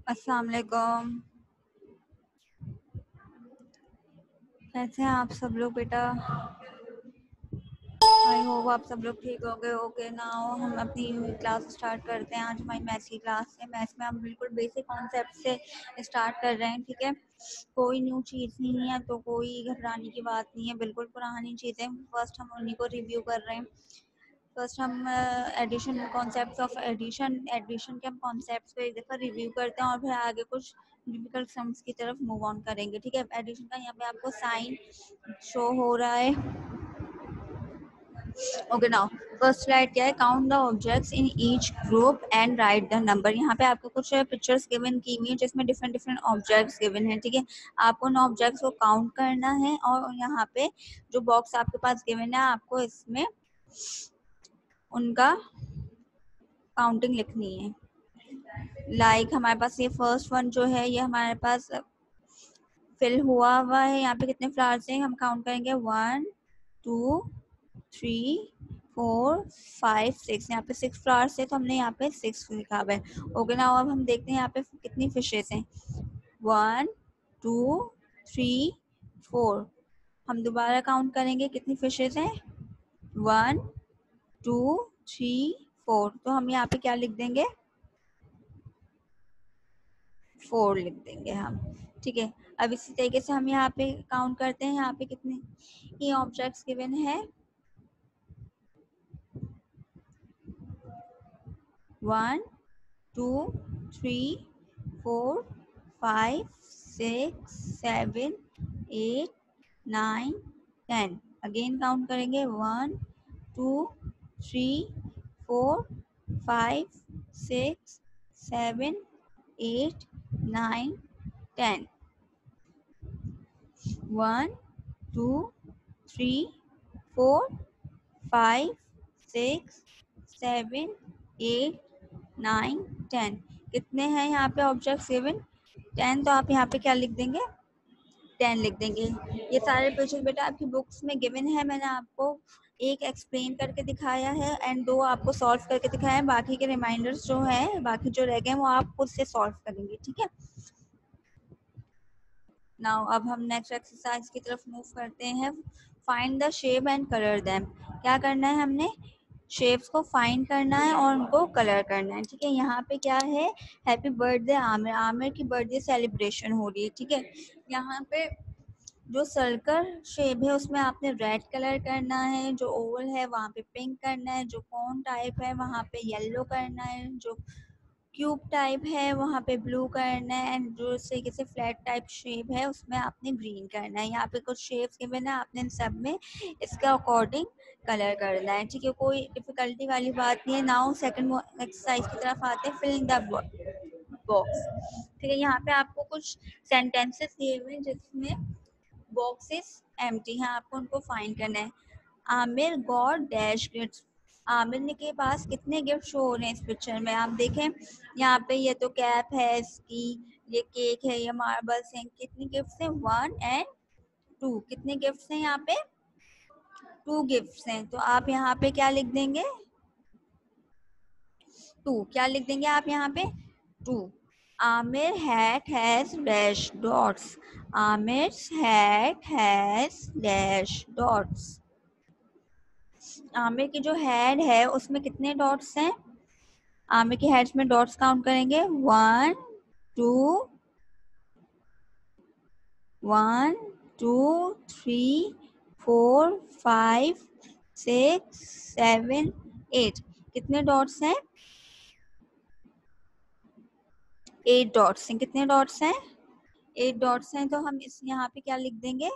अस्सलाम वालेकुम, कैसे हैं आप सब लोग बेटा? आई होप आप सब लोग ठीक हो गए। ओके, नाउ हम अपनी क्लास स्टार्ट करते हैं। आज हमारी मैथ्स की क्लास है। मैथ्स में हम बिल्कुल बेसिक कॉन्सेप्ट से स्टार्ट कर रहे हैं, ठीक है? कोई न्यू चीज़ नहीं है, तो कोई घबराने की बात नहीं है, बिल्कुल पुरानी चीज़ें फर्स्ट हम उन्हीं को रिव्यू कर रहे हैं। फर्स्ट हम एडिशन, कॉन्सेप्ट ऑफ एडिशन के हम कॉन्सेप्ट्स को एक दफ़ा रिव्यू करते हैं और फिर आगे कुछ डिफिकल्ट सम्स की तरफ मूव ऑन करेंगे, ठीक है? एडिशन का यहाँ पे आपको साइन शो हो रहा है। ओके, नाउ फर्स्ट स्लाइड क्या है? Count the objects in each group and right the number. यहाँ पे आपको कुछ पिक्चर्स गिवन की हुई है जिसमें डिफरेंट डिफरेंट ऑब्जेक्ट्स गिवन है, ठीक है? आपको उन ऑब्जेक्ट्स को काउंट करना है और यहाँ पे जो बॉक्स आपके पास गिवन है आपको इसमें उनका काउंटिंग लिखनी है। लाइक हमारे पास ये फर्स्ट वन जो है ये हमारे पास फिल हुआ है। यहाँ पे कितने फ्लावर्स हैं हम काउंट करेंगे? 1 2 3 4 5 6। यहाँ पे 6 फ्लावर्स है तो हमने यहाँ पे 6 लिखा हुआ है। ओके, ना अब हम देखते हैं यहाँ पे कितनी फिशेस हैं। 1 2 3 4। हम दोबारा काउंट करेंगे कितनी फिशेस हैं? 1 2 3 4। तो हम यहाँ पे क्या लिख देंगे? 4 लिख देंगे हम, ठीक है? अब इसी तरीके से हम यहाँ पे काउंट करते हैं। यहाँ पे कितने ये ऑब्जेक्ट्स गिवन है? 1 2 3 4 5 6 7 8 9 10। अगेन काउंट करेंगे 1 2 3 4 5 6 7 8 9 10। 1 2 3 4 5 6 7 8 9 10। कितने हैं यहाँ पे ऑब्जेक्ट्स गिवन? 10। तो आप यहाँ पे क्या लिख देंगे? 10 लिख देंगे। ये सारे पिक्चर बेटा आपकी बुक्स में गिवन है। मैंने आपको एक एक्सप्लेन करके दिखाया है एंड 2 आपको सॉल्व करके दिखाया है। बाकी के रिमाइंडर्स जो है, बाकी जो रह गए वो आप खुद से सॉल्व करेंगे, ठीक है? नाउ अब हम नेक्स्ट एक्सरसाइज की तरफ मूव करते हैं। Find the shape and colour them. क्या करना है हमने? शेप्स को फाइंड करना है और उनको कलर करना है, ठीक है? यहाँ पे क्या है? Happy birthday Aamir. आमिर की बर्थडे सेलिब्रेशन हो रही है, ठीक है? यहाँ पे जो सर्कल शेप है उसमें आपने रेड कलर करना है, जो ओवल है वहाँ पे पिंक करना है, जो कॉन टाइप है वहाँ पे येलो करना है, जो क्यूब टाइप है वहाँ पे ब्लू करना है एंड जो इस तरीके से फ्लैट टाइप शेप है उसमें आपने ग्रीन करना है। यहाँ पे कुछ शेप्स के बिना आपने इन सब में इसका अकॉर्डिंग कलर करना है, ठीक है? कोई डिफिकल्टी वाली बात नहीं है। नाउ सेकंड एक्सरसाइज की तरफ आते हैं। फिल इन द बॉक्स, ठीक है? यहाँ पे आपको कुछ सेंटेंसेस दिए हुए हैं जिसमें बॉक्सेस एम्प्टी हैं, आपको उनको फाइंड करना है। Aamir got dash gifts. Aamir ने के पास कितने गिफ्ट शो हो रहे हैं इस पिक्चर में? आप देखें यहाँ पे ये तो कैप है इसकी, ये केक है, ये मार्बल्स हैं। कितनी गिफ्ट्स हैं? 1 एंड 2। कितने गिफ्ट्स हैं यहाँ पे? 2 गिफ्ट्स हैं। तो आप यहाँ पे क्या लिख देंगे? 2। क्या लिख देंगे आप यहाँ पे? 2। Aamir hat has dash dots. Amir's hat has dash dots. Aamir की जो हेड है उसमें कितने डॉट्स हैं? आमिर की हेड्स में डॉट्स काउंट करेंगे। 1 2 3 4 5 6 7 8। कितने डॉट्स हैं? 8 डॉट्स हैं। कितने डॉट्स हैं? 8 डॉट्स हैं। तो हम इस यहाँ पे क्या लिख देंगे?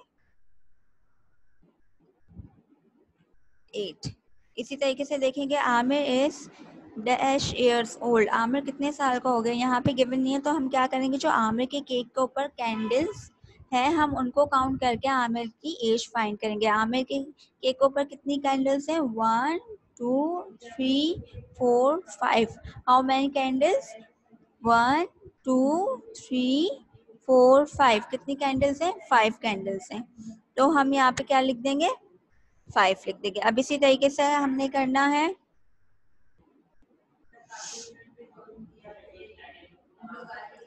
8। इसी तरीके से देखेंगे Aamir is dash years old. Aamir कितने साल का हो गया? यहाँ पे गिवन नहीं है तो हम क्या करेंगे? जो आमिर के केक के ऊपर कैंडल्स है हम उनको काउंट करके आमिर की एज फाइंड करेंगे। आमिर के केक के ऊपर कितनी कैंडल्स हैं? 1 2 3 4 5। How many candles? 1 2 3 4 5। कितनी कैंडल्स हैं? 5 कैंडल्स हैं। तो हम यहाँ पे क्या लिख देंगे? 5 लिख देंगे। अब इसी तरीके से हमने करना है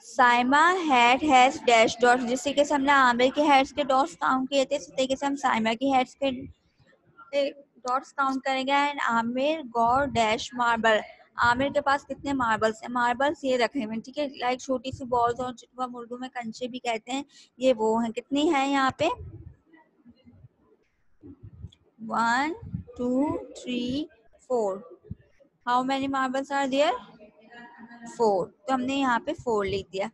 Saima head has dash dots. जिस तरीके से हमने आमिर के हेड्स के डॉट्स काउंट किए थे, इस तरीके से हम साइमा की हेड्स के डॉट्स काउंट करेंगे। And Aamir God dash marble. Aamir के पास कितने मार्बल्स हैं? मार्बल्स ये रखे हुए हैं, ठीक है, लाइक छोटी सी बॉल्स और जिनको हम उर्दू में कंचे भी कहते हैं, ये वो हैं। कितनी है यहाँ पे? 1 2 3 4। How many marbles are there? 4। तो हमने यहाँ पे 4 लिख दिया।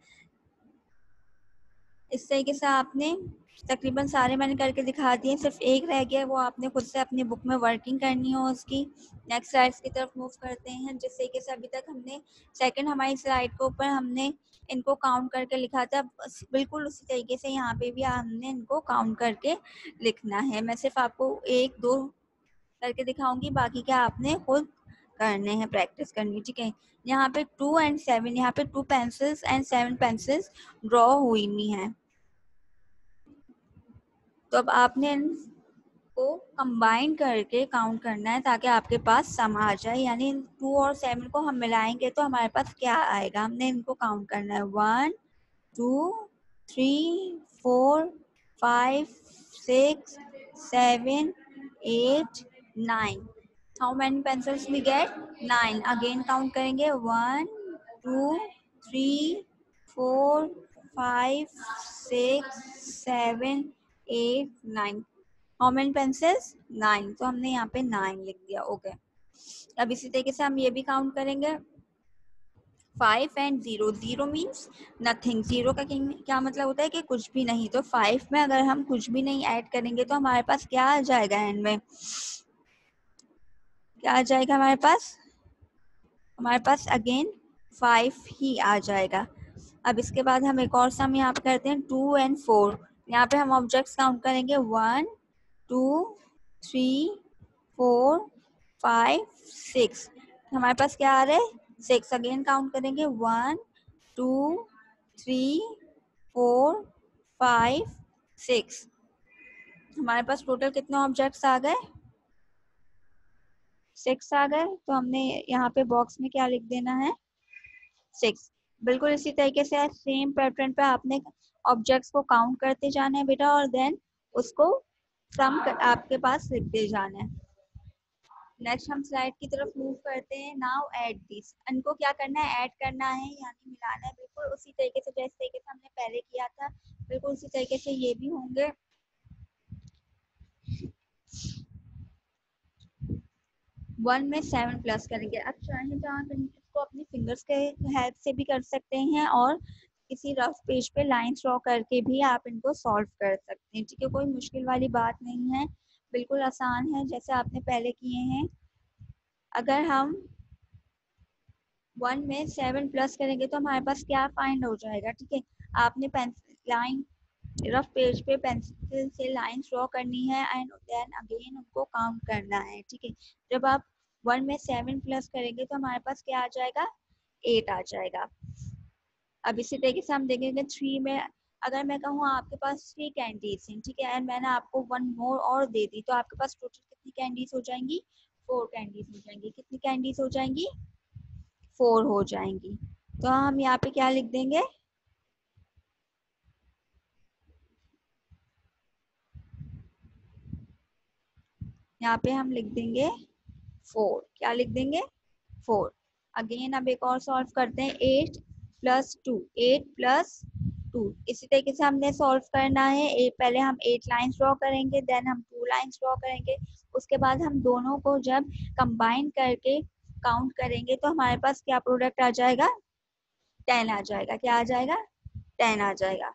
इस तरीके से आपने तकरीबन सारे मैंने करके दिखा दिए, सिर्फ एक रह गया, वो आपने खुद से अपनी बुक में वर्किंग करनी हो उसकी। नेक्स्ट स्लाइड्स की तरफ मूव करते हैं। जिस तरीके से अभी तक हमने सेकंड हमारी स्लाइड के ऊपर हमने इनको काउंट करके लिखा था, बिल्कुल उसी तरीके से यहाँ पे भी हमने इनको काउंट करके लिखना है। मैं सिर्फ आपको एक दो करके दिखाऊंगी, बाकी क्या आपने खुद करने हैं, प्रैक्टिस करनी, ठीक है। यहाँ पे 2 एंड 7, यहाँ पे 2 पेंसिल्स एंड 7 पेंसिल्स ड्रॉ हुई हुई हैं। तो अब आपने इनको कंबाइन करके काउंट करना है ताकि आपके पास सम आ जाए, यानी 2 और 7 को हम मिलाएंगे तो हमारे पास क्या आएगा, हमने इनको काउंट करना है। 1 2 3 4 5 6 7 8 9। How many pencils we get? 9। Again count करेंगे। 1 2 3 4 5 6 7 8 9। How many pencils? 9। तो हमने यहाँ पे 9 लिख दिया। ओके। अब इसी तरीके से हम ये भी काउंट करेंगे। 5 एंड 0। 0 means nothing. 0 का क्या मतलब होता है कि कुछ भी नहीं। तो 5 में अगर हम कुछ भी नहीं ऐड करेंगे तो हमारे पास क्या आ जाएगा? एंड में क्या आ जाएगा हमारे पास? हमारे पास अगेन 5 ही आ जाएगा। अब इसके बाद हम एक और सम यहाँ पे करते हैं, 2 एंड 4। यहाँ पे हम ऑब्जेक्ट्स काउंट करेंगे। 1 2 3 4 5 6। हमारे पास क्या आ रहा है? 6। अगेन काउंट करेंगे। 1 2 3 4 5 6। हमारे पास टोटल कितने ऑब्जेक्ट्स आ गए? 6 आ गए। तो हमने यहाँ पे बॉक्स में क्या लिख देना है? 6। बिल्कुल इसी तरीके से सेम पैटर्न पे आपने ऑब्जेक्ट्स को काउंट करते जाना है बेटा, और देन उसको सम आपके पास लिखते जाना है। नेक्स्ट हम स्लाइड की तरफ मूव करते हैं। Now add this. इनको क्या करना है? ऐड करना है, यानी मिलाना है, बिल्कुल उसी तरीके से जैसे तरीके से हमने पहले किया था, बिल्कुल उसी तरीके से ये भी होंगे। 1 में 7 प्लस करेंगे। अब चाहे तो आप इसको अपनी फिंगर्स के हेल्प से भी कर सकते हैं, और किसी रफ पेज पे लाइन ड्रॉ करके भी आप इनको सॉल्व कर सकते हैं, ठीक है। कोई मुश्किल वाली बात नहीं है, बिल्कुल आसान है जैसे आपने पहले किए हैं। अगर हम 1 में 7 प्लस करेंगे तो हमारे पास क्या फाइंड हो जाएगा, ठीक है। आपने पेंसिल लाइन रफ पेज पे पेंसिल से लाइन ड्रॉ करनी है एंड देन अगेन उनको काउंट करना है, ठीक है। जब आप 1 में 7 प्लस करेंगे तो हमारे पास क्या आ जाएगा? 8 आ जाएगा। अब इसी तरीके से हम देखेंगे 3 में, अगर मैं कहूँ आपके पास 3 कैंडीज हैं, ठीक है, एंड मैंने आपको 1 मोर और दे दी, तो आपके पास टोटल कितनी कैंडीज हो जाएंगी? 4 कैंडीज हो जाएंगी। कितनी कैंडीज हो जाएंगी? 4 हो जाएंगी। तो हम यहाँ पे क्या लिख देंगे? यहाँ पे हम लिख देंगे 4। क्या लिख देंगे? 4। अगेन अब एक और सॉल्व करते हैं। 8 प्लस 2। 8 प्लस 2। इसी तरीके से हमने सॉल्व करना है। पहले हम 8 लाइंस ड्रॉ करेंगे, देन हम 2 लाइंस ड्रॉ करेंगे, उसके बाद हम दोनों को जब कंबाइन करके काउंट करेंगे तो हमारे पास क्या प्रोडक्ट आ जाएगा? 10 आ जाएगा। क्या आ जाएगा? 10 आ जाएगा।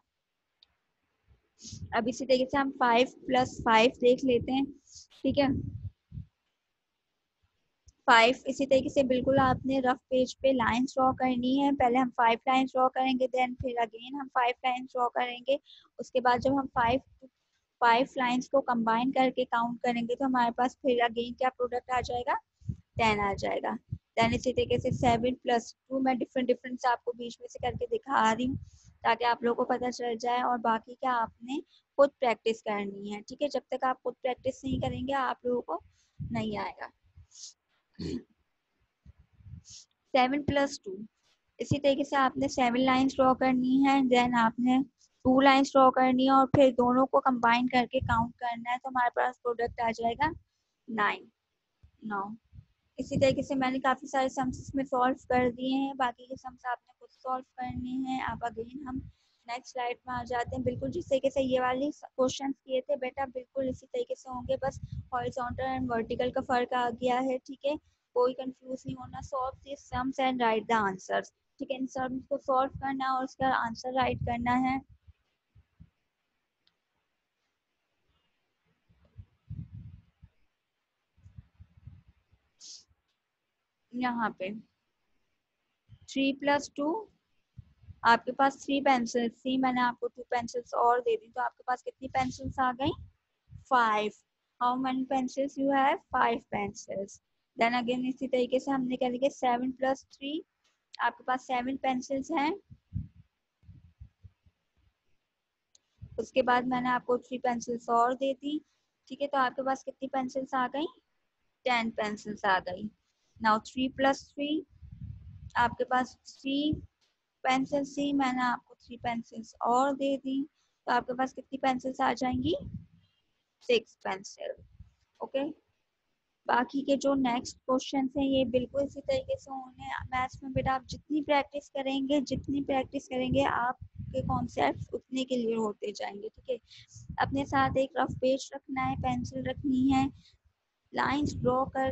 अब इसी तरीके से हम 5 प्लस 5 देख लेते हैं, ठीक है। 5 इसी तरीके से बिल्कुल आपने रफ पेज पे लाइंस ड्रॉ करनी है। पहले हम 5 लाइंस ड्रॉ करेंगे, देन फिर अगेन हम 5 लाइंस ड्रॉ करेंगे। उसके बाद जब हम 5 लाइंस को कंबाइन करके काउंट करेंगे तो हमारे पास फिर अगेन क्या प्रोडक्ट आ जाएगा? 10 आ जाएगा। देन इसी तरीके से 7+2 मैं डिफरेंट से आपको बीच में से करके दिखा रही हूँ ताकि आप लोगों को पता चल जाए। और बाकी क्या आपने खुद प्रैक्टिस करनी है, ठीक है। जब तक आप खुद प्रैक्टिस नहीं करेंगे आप लोगों को नहीं आएगा। 7+2 इसी तरीके से आपने 7 लाइन्स ड्रॉ करनी है, देन आपने 2 लाइन्स ड्रॉ करनी है और फिर दोनों को कंबाइन करके काउंट करना है, तो हमारे पास प्रोडक्ट आ जाएगा 9। इसी तरीके से मैंने काफी सारे सम्स इसमें सॉल्व कर दिए हैं, बाकी के सम्स आपने खुद सॉल्व करने हैं। अब अगेन हम नेक्स्ट स्लाइड में आ जाते हैं। बिल्कुल जिस तरीके से ये वाले क्वेश्चन किए थे बेटा बिल्कुल इसी तरीके से होंगे, बस हॉरिजॉन्टल एंड वर्टिकल का फर्क आ गया है, ठीक है। कोई कंफ्यूज नहीं होना। Solve this sums and right the answers, ठीक है। इन सम्स को सॉल्व करना है और उसका आंसर राइट करना है। यहाँ पे 3+2 आपके पास 3 पेंसिल्स थी, मैंने आपको 2 पेंसिल्स और दे दी, तो आपके पास कितनी पेंसिल्स आ गई? 5। How many pencils you have? 5 pencils. Then again इसी तरीके से हमने क्या लिखे 7+3 आपके पास 7 पेंसिल्स हैं। उसके बाद मैंने आपको 3 पेंसिल्स और दे दी, ठीक है। तो आपके पास कितनी पेंसिल्स आ गई? 10 पेंसिल्स आ गई। नाउ 3+3 आपके पास 3 पेंसिल्स थी, मैंने आपको 3 पेंसिल्स और दे दी, तो आपके पास कितनी पेंसिल्स आ जाएंगी? 6 पेंसिल। ओके। बाकी के जो नेक्स्ट क्वेश्चन हैं ये बिल्कुल इसी तरीके से होंगे। मैथ्स में बेटा आप जितनी प्रैक्टिस करेंगे आपके कॉन्सेप्ट उतने क्लियर होते जाएंगे, ठीक है। अपने साथ एक रफ पेज रखना है, पेंसिल रखनी है, लाइंस ड्रॉ कर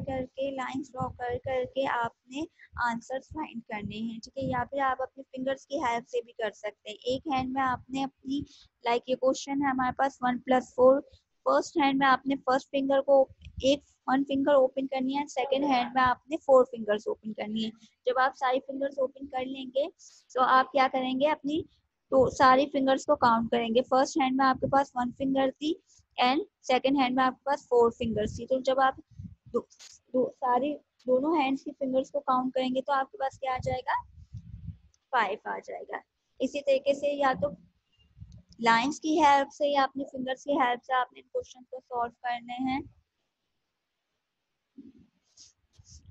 करके आपने आंसर्स फाइंड करने हैं, ठीक है। या फिर आप अपने फिंगर्स की हेल्प से भी कर सकते हैं। एक हैंड में आपने अपनी ये क्वेश्चन है हमारे पास 1+4, फर्स्ट हैंड में आपने फर्स्ट फिंगर को एक 1 फिंगर ओपन करनी है, सेकेंड हैंड में आपने 4 फिंगर्स ओपन करनी है। जब आप सारी फिंगर्स ओपन कर लेंगे तो आप क्या करेंगे, अपनी तो सारी फिंगर्स को काउंट करेंगे। फर्स्ट हैंड में आपके पास 1 फिंगर थी एंड सेकेंड हैंड में आपके पास 4 फिंगर्स थी, तो जब आप दो, सारी दोनों हैंड्स की फिंगर्स को काउंट करेंगे तो आपके पास क्या आ जाएगा? 5 आ जाएगा। इसी तरीके से या तो लाइंस की हेल्प से या अपनी फिंगर्स की हेल्प से आपने क्वेश्चन को सॉल्व करने हैं।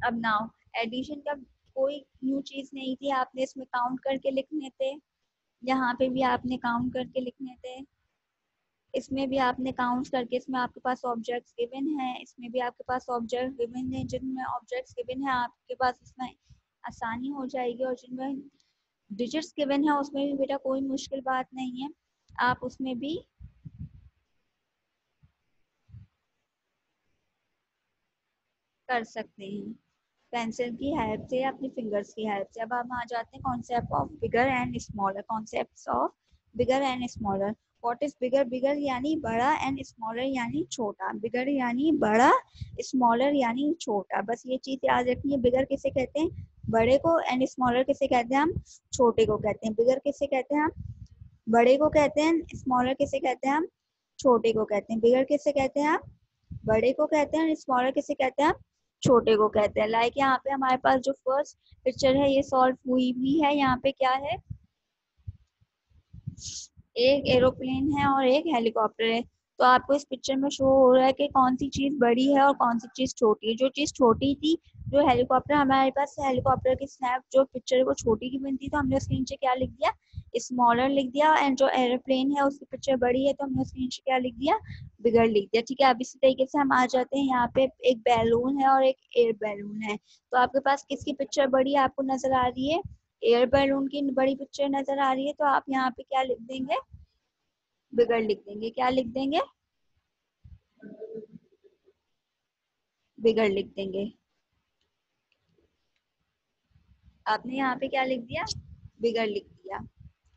अब नाउ एडिशन का कोई न्यू चीज नहीं थी, आपने इसमें काउंट करके लिखने थे, यहाँ पे भी आपने काउंट करके लिखने थे, इसमें भी आपने काउंट करके, इसमें आपके पास ऑब्जेक्ट्स गिवन है, इसमें भी आपके पास ऑब्जेक्ट गिवन है। जिनमें ऑब्जेक्ट्स गिवन है आपके पास इसमें आसानी हो जाएगी, और जिनमें डिजिट्स गिवन है उसमें भी बेटा कोई मुश्किल बात नहीं है, आप उसमें भी कर सकते हैं पेंसिल की हेल्प से या अपनी फिंगर्स की हेल्प से। अब हम आ जाते हैं concept of bigger and smaller. Concept of bigger and smaller. What is bigger? Bigger यानी बड़ा एंड स्मॉलर यानी छोटा। बिगर यानी बड़ा, स्मॉलर यानी छोटा, बस ये चीज याद रखनी है। बिगर किसे कहते हैं? बड़े को। एंड स्मॉलर किसे कहते हैं? हम छोटे को कहते हैं। बिगर किसे कहते हैं? हम बड़े को कहते हैं। स्मॉलर किसे कहते हैं? हम छोटे को कहते हैं। बिगर किसे कहते हैं? हम बड़े को कहते हैं। स्मॉलर किसे कहते हैं? हम छोटे को कहते हैं। लाइक यहाँ पे हमारे पास जो फर्स्ट पिक्चर है ये सॉल्व हुई भी है। यहाँ पे क्या है? एक एरोप्लेन है और एक हेलीकॉप्टर है। तो आपको इस पिक्चर में शो हो रहा है कि कौन सी चीज बड़ी है और कौन सी चीज छोटी है। जो चीज छोटी थी, जो हेलीकॉप्टर, हमारे पास हेलीकॉप्टर की स्नैप जो पिक्चर है वो छोटी की बनती, तो हमने उसके नीचे क्या लिख दिया? स्मॉलर लिख दिया। एंड जो एरोप्लेन है उसकी पिक्चर बड़ी है तो हमने उसके नीचे क्या लिख दिया? बिगर लिख दिया, ठीक है। अब इसी तरीके से हम आ जाते हैं, यहाँ पे एक बैलून है और एक एयर बैलून है। तो आपके पास किसकी पिक्चर बड़ी आपको नजर आ रही है? एयर बैलून की बड़ी पिक्चर नजर आ रही है, तो आप यहाँ पे क्या लिख देंगे? बिगर लिख देंगे। क्या लिख देंगे? बिगर लिख देंगे। आपने यहाँ पे क्या लिख दिया? बिगर लिख दिया।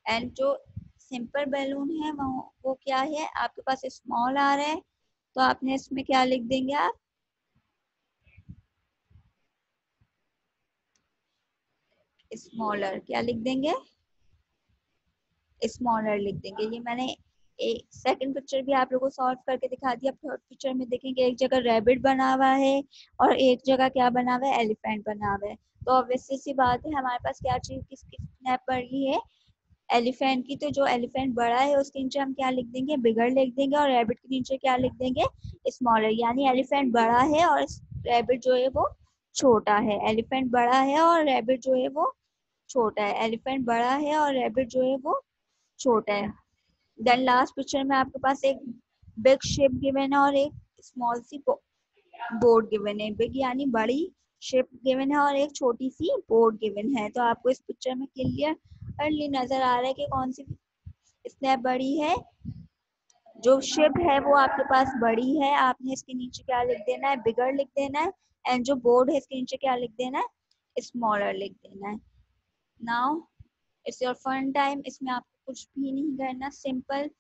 एंड जो सिंपल बैलून है वो क्या है? आपके पास स्मॉल आ रहा है, तो आपने इसमें क्या लिख देंगे? आप स्मॉलर क्या लिख देंगे? स्मॉलर लिख देंगे। ये मैंने एक सेकंड पिक्चर भी आप लोगों को सॉल्व करके दिखा दिया। थर्ड पिक्चर में देखेंगे एक जगह रैबिट बना हुआ है और एक जगह क्या बना हुआ है, एलिफेंट बना हुआ है। तो ऑब्वियसली सी बात है हमारे पास क्या चीज किसकी स्नैप पड़ रही है, एलिफेंट की। तो जो एलिफेंट बड़ा है उसके नीचे हम क्या लिख देंगे, बिगर लिख देंगे, और रैबिट के नीचे क्या लिख देंगे, स्मॉलर। यानी एलिफेंट बड़ा है और रैबिट जो है वो छोटा है। एलिफेंट बड़ा है और रैबिट जो है वो छोटा है। एलिफेंट बड़ा है और रैबिट जो है वो छोटा है। देन लास्ट पिक्चर में आपके पास एक बिग शिप गिवन है और एक स्मॉल सी बोर्ड गिवन है। बिग यानी बड़ी शिप गिवन है और एक छोटी सी बोर्ड गिवन है। तो आपको इस पिक्चर में क्लियरली नजर आ रहा है कि कौन सी स्नैप बड़ी है। जो शिप है वो आपके पास बड़ी है, आपने इसके नीचे क्या लिख देना है, बिगर लिख देना है। एंड जो बोर्ड है इसके नीचे क्या लिख देना है, स्मॉलर लिख देना है। Now it's your fun time. इसमें आपको कुछ भी नहीं करना, simple.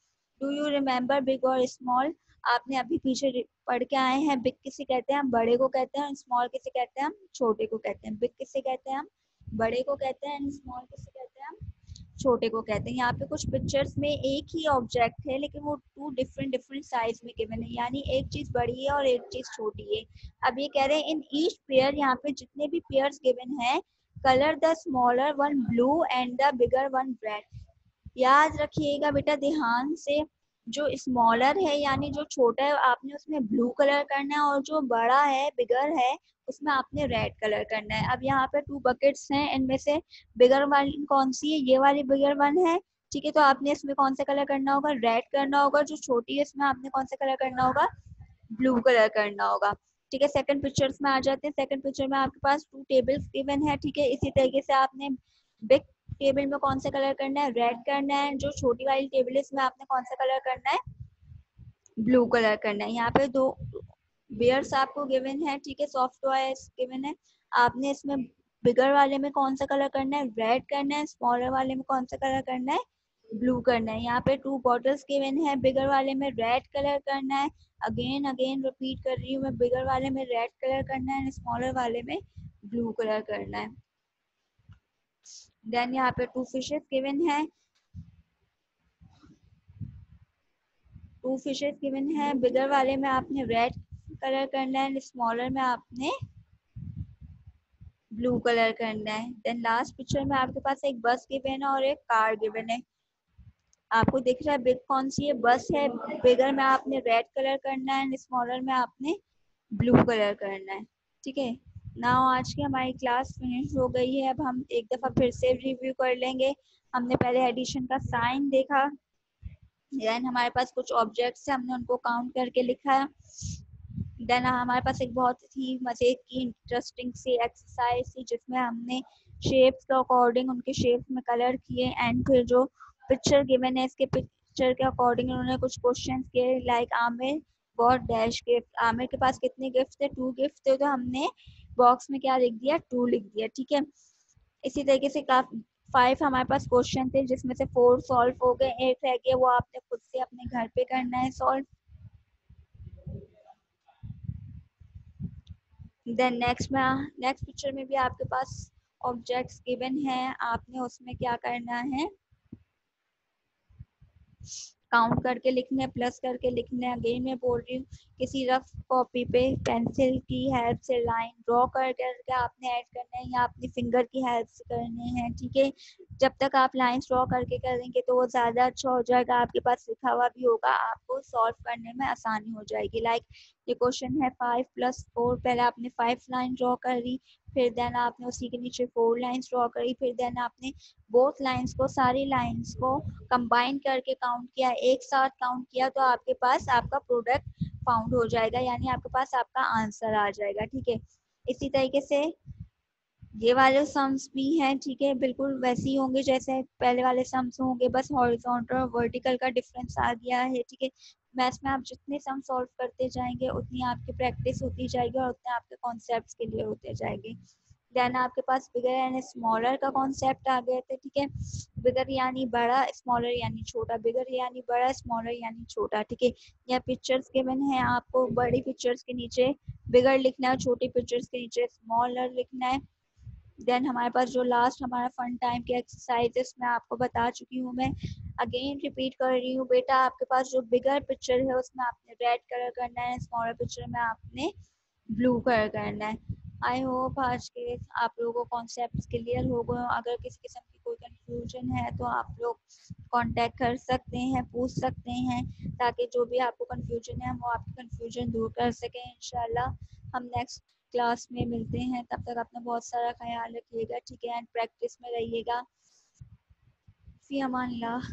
Do you remember big और स्मॉल? आपने अभी पीछे पढ़ के आए हैं, बिग किसे कहते हैं, हम बड़े को कहते हैं। स्मॉल किसे कहते हैं, हम छोटे को कहते हैं। बिग किसे कहते हैं, हम बड़े को कहते हैं। एंड स्मॉल किसे कहते हैं, हम छोटे को कहते हैं। यहाँ पे कुछ पिक्चर्स में एक ही ऑब्जेक्ट है लेकिन वो टू डिफरेंट डिफरेंट साइज में गिवन है, यानी एक चीज बड़ी है और एक चीज छोटी है। अब ये कह रहे हैं इन ईच पेयर, यहाँ पे जितने भी पेयर्स गिवन है, colour the smaller one blue and the bigger one red. याद रखिएगा बेटा ध्यान से, जो स्मॉलर है यानी जो छोटा है आपने उसमें ब्लू कलर करना है, और जो बड़ा है बिगर है उसमें आपने रेड कलर करना है। अब यहाँ पे 2 बकेट्स हैं, इनमें से बिगर वाली कौन सी है, ये वाली बिगर वन है। ठीक है, तो आपने इसमें कौन सा कलर करना होगा, रेड करना होगा। जो छोटी है इसमें आपने कौन सा कलर करना होगा, ब्लू कलर करना होगा। ठीक है, सेकंड पिक्चर्स में आ जाते हैं। सेकंड पिक्चर में आपके पास 2 टेबल्स गिवन है। ठीक है, इसी तरीके से आपने बिग टेबल में कौन सा कलर करना है, रेड करना है। जो छोटी वाली टेबल है इसमें आपने कौन सा कलर करना है, ब्लू कलर करना है। यहाँ पे 2 बियर्स आपको गिवन है। ठीक है, सॉफ्ट टॉयज गिवन है। आपने इसमें बिगर वाले में कौन सा कलर करना है, रेड करना है। स्मॉलर वाले में कौन सा कलर करना है, ब्लू करना है। यहाँ पे 2 बॉटल्स गिवन है, बिगर वाले में रेड कलर करना है। अगेन अगेन रिपीट कर रही हूँ मैं, बिगर वाले में रेड कलर करना है, स्मॉलर वाले में ब्लू कलर करना है। देन यहाँ पे 2 फिशेस गिवन है। 2 फिशेस गिवन है, बिगर वाले में आपने रेड कलर करना है, स्मॉलर में आपने ब्लू कलर करना है। देन लास्ट पिक्चर में आपके पास एक बस गिवन है और एक कार गिवन है। आपको दिख रहा है बिग कौन सी है, बस है। बिगर में आपने रेड कलर करना है, स्मॉलर में आपने ब्लू कलर करना है। ठीक है, नाउ आज की हमारी क्लास फिनिश हो गई है। अब हम एक दफा फिर से रिव्यू कर लेंगे। हमने पहले एडिशन का साइन देखा, देन हमारे पास कुछ ऑब्जेक्ट्स है, हमने उनको काउंट करके लिखा। देन हमारे पास एक बहुत ही मजे की इंटरेस्टिंग सी एक्सरसाइज थी जिसमें हमने शेप्स के अकॉर्डिंग उनके शेप्स में कलर किए। एंड फिर जो पिक्चर गिवन है इसके पिक्चर के अकॉर्डिंग उन्होंने कुछ क्वेश्चन किए, like Aamir got dash gift. Aamir के पास कितने गिफ्ट थे, 2 गिफ्ट थे, तो हमने बॉक्स में क्या लिख दिया, 2 लिख दिया। ठीक है, इसी तरीके से 5 हमारे पास क्वेश्चन थे जिसमें से 4 सॉल्व हो गए, 8 रह गए, वो आपने खुद से अपने घर पे करना है सॉल्व। देन नेक्स्ट पिक्चर में भी आपके पास ऑब्जेक्ट्स गिवन है, आपने उसमें क्या करना है, काउंट करके लिखने, प्लस करके लिखने। अगेन मैं बोल रही हूँ, किसी रफ कॉपी पे पेंसिल की हेल्प से लाइन ड्रॉ कर करके आपने ऐड करना है या अपनी फिंगर की हेल्प से करने हैं। ठीक है, जब तक आप लाइन ड्रॉ करके करेंगे तो वो ज़्यादा अच्छा हो जाएगा, आपके पास लिखा हुआ भी होगा, आपको सॉल्व करने में आसानी हो जाएगी। लाइक ये क्वेश्चन है 5 + 4, पहले आपने 5 लाइन ड्रॉ करी, फिर देन आपने उसी के नीचे 4 लाइन्स ड्रॉ करी, फिर देन आपने बोथ लाइन्स को, सारी लाइन्स को कंबाइन करके काउंट किया, एक साथ काउंट किया, तो आपके पास आपका प्रोडक्ट फाउंड हो जाएगा, यानी आपके पास आपका आंसर आ जाएगा। ठीक है, इसी तरीके से ये वाले सम्स भी हैं। ठीक है, बिल्कुल वैसे ही होंगे जैसे पहले वाले सम्स होंगे, बस हॉरिजॉन्टल और वर्टिकल का डिफरेंस आ गया है। ठीक है, मैथ्स में आप जितने सम सॉल्व करते जाएंगे उतनी आपकी प्रैक्टिस होती जाएगी और उतने आपके कॉन्सेप्ट्स क्लियर होते जाएंगे। देन आपके पास बिगर एंड स्मॉलर का कॉन्सेप्ट आ गए थे। ठीक है, बिगर यानी बड़ा, स्मॉलर यानी छोटा, बिगर यानी बड़ा, स्मॉलर यानी छोटा। ठीक है, यहाँ पिक्चर्स गिवन है, आपको बड़ी पिक्चर्स के नीचे बिगर लिखना है, छोटी पिक्चर्स के नीचे स्मॉलर लिखना है। देन हमारे पास जो लास्ट हमारा फन टाइम की एक्सरसाइजेस मैं आपको बता चुकी हूँ। मैं अगेन रिपीट कर रही हूँ, बेटा आपके पास जो बिगर पिक्चर है उसमें आपने रेड कलर करना है, स्मॉलर पिक्चर में आपने ब्लू कलर करना है। आई होप आज के आप लोगों को कॉन्सेप्ट क्लियर हो गए। अगर किसी किस्म की कोई कंफ्यूजन है तो आप लोग कांटेक्ट कर सकते हैं, पूछ सकते हैं, ताकि जो भी आपको कंफ्यूजन है वो आपकी कंफ्यूजन दूर कर सकें इंशाल्लाह। हम नेक्स्ट क्लास में मिलते हैं, तब तक अपना बहुत सारा ख्याल रखिएगा, ठीक है, एंड प्रैक्टिस में रहिएगा। फी अमान अल्लाह।